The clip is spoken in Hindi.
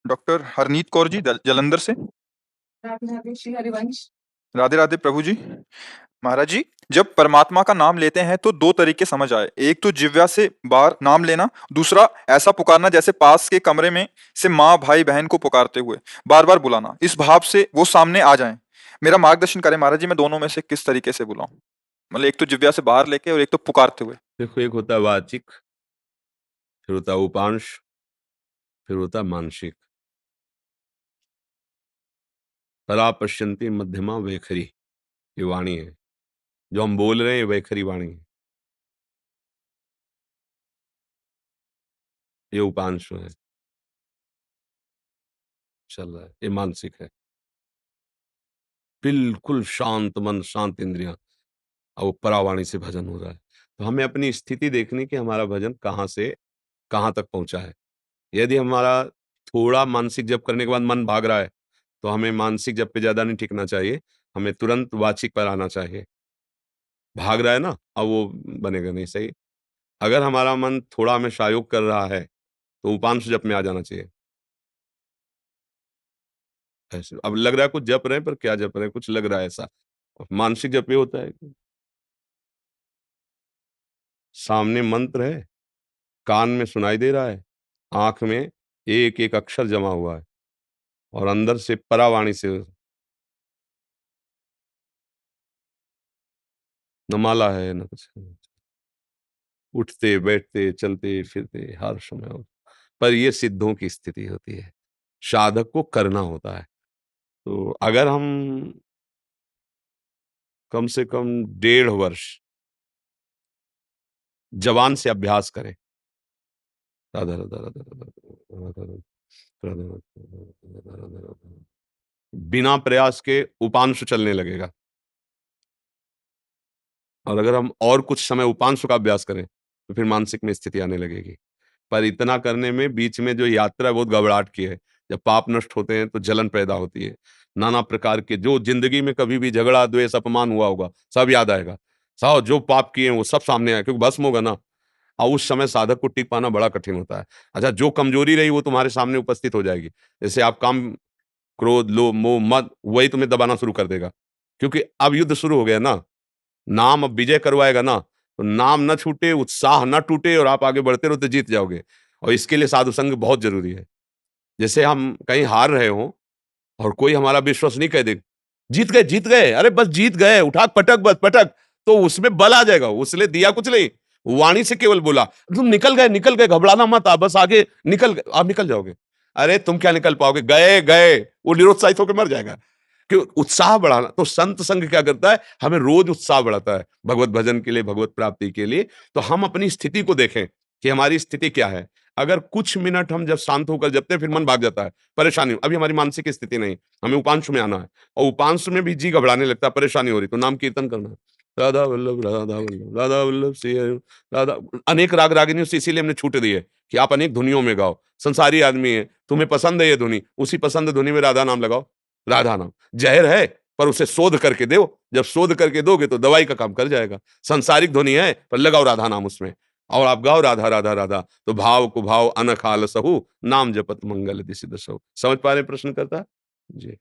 डॉक्टर हरनीत कौर जी जलंधर से। राधे राधे श्री हरिवंश। राधे राधे प्रभु जी। महाराज जी, जब परमात्मा का नाम लेते हैं तो दो तरीके समझ आए। एक तो जिह्वा से बाहर नाम लेना, दूसरा ऐसा पुकारना जैसे पास के कमरे में से माँ भाई बहन को पुकारते हुए बार बार बुलाना, इस भाव से वो सामने आ जाएं। मेरा मार्गदर्शन करें महाराज जी, मैं दोनों में से किस तरीके से बुलाऊं? मतलब एक तो जिह्वा से बाहर लेके और एक तो पुकारते हुए। देखो, एक होता है वाचिक, फिर होता है उपांश, फिर होता है मानसिक। परा पश्यन्ति मध्यमा वैखरी, ये वाणी है। जो हम बोल रहे हैं ये वैखरी वाणी है, ये उपांश है, चल रहा है, ये मानसिक है। बिल्कुल शांत मन, शांत इंद्रियां, और वो परावाणी से भजन हो रहा है। तो हमें अपनी स्थिति देखनी कि हमारा भजन कहाँ से कहाँ तक पहुंचा है। यदि हमारा थोड़ा मानसिक जप करने के बाद मन भाग रहा है, तो हमें मानसिक जप पे ज्यादा नहीं टिकना चाहिए, हमें तुरंत वाचिक पर आना चाहिए। भाग रहा है ना, अब वो बनेगा नहीं सही। अगर हमारा मन थोड़ा हमें सहयोग कर रहा है, तो उपांश जप में आ जाना चाहिए। ऐसे अब लग रहा है कुछ जप रहे हैं, पर क्या जप रहे हैं, कुछ लग रहा है ऐसा। मानसिक जप ये होता है कि सामने मंत्र है, कान में सुनाई दे रहा है, आंख में एक एक अक्षर जमा हुआ है, और अंदर से परावाणी से न माला है न कुछ है। उठते बैठते चलते फिरते हर समय पर ये सिद्धों की स्थिति होती है, साधक को करना होता है। तो अगर हम कम से कम 1.5 वर्ष जबान से अभ्यास करें, राधा राधा राधा राधा राधा राधा राधा राधा राधा राधा, बिना प्रयास के उपांश चलने लगेगा। और अगर हम और कुछ समय उपांश का अभ्यास करें, तो फिर मानसिक में स्थिति आने लगेगी। पर इतना करने में बीच में जो यात्रा है बहुत घबराहट की है। जब पाप नष्ट होते हैं तो जलन पैदा होती है, नाना प्रकार के जो जिंदगी में कभी भी झगड़ा द्वेष अपमान हुआ होगा सब याद आएगा। साहब जो पाप किए हैं वो सब सामने आए, क्योंकि भस्म होगा ना। और उस समय साधक को टिक पाना बड़ा कठिन होता है। अच्छा, जो कमजोरी रही वो तुम्हारे सामने उपस्थित हो जाएगी। जैसे आप काम, क्रोध, लोभ, मोह, मद, वही तुम्हें दबाना शुरू कर देगा, क्योंकि अब युद्ध शुरू हो गया ना। नाम अब विजय करवाएगा ना, तो नाम ना छूटे, उत्साह ना टूटे, और आप आगे बढ़ते रहो तो जीत जाओगे। और इसके लिए साधु संग बहुत जरूरी है। जैसे हम कहीं हार रहे हो और कोई हमारा विश्वास नहीं कह दे, जीत गए, अरे बस जीत गए, उठा पटक, बस पटक, तो उसमें बल आ जाएगा। उसने दिया कुछ नहीं, वाणी से केवल बोला तुम निकल गए, घबराना मत, आप बस आगे निकल गए, आप निकल जाओगे। अरे तुम क्या निकल पाओगे, गए गए, वो निरुत्साहित होकर मर जाएगा। कि उत्साह बढ़ाना, तो संत संग क्या करता है, हमें रोज उत्साह बढ़ाता है भगवत भजन के लिए, भगवत प्राप्ति के लिए। तो हम अपनी स्थिति को देखें कि हमारी स्थिति क्या है। अगर कुछ मिनट हम जब शांत होकर जपते हैं, फिर मन भाग जाता है, परेशानी, अभी हमारी मानसिक स्थिति नहीं, हमें उपांश में आना है, और उपांश में भी जी घबराने लगता है, परेशानी हो रही, तो नाम कीर्तन करना है, राधा वल्लभ राधा वल्लभ राधा वल्लभ श्री हरि राधा। अनेक राग रागिनियों से इसीलिए हमने छूट दी है कि आप अनेक धुनियों में गाओ। संसारी आदमी है, तुम्हें पसंद है ये धुनी, उसी पसंद धुनी में राधा नाम लगाओ। राधा नाम जहर है, पर उसे शोध करके दो, जब शोध करके दोगे तो दवाई का काम कर जाएगा। संसारिक ध्वनि है, पर लगाओ राधा नाम उसमें, और आप गाओ राधा राधा राधा, तो भाव को भाव अनखाल सहु, नाम जपत मंगल दिसि दसहु। समझ पा रहे प्रश्न करता जी?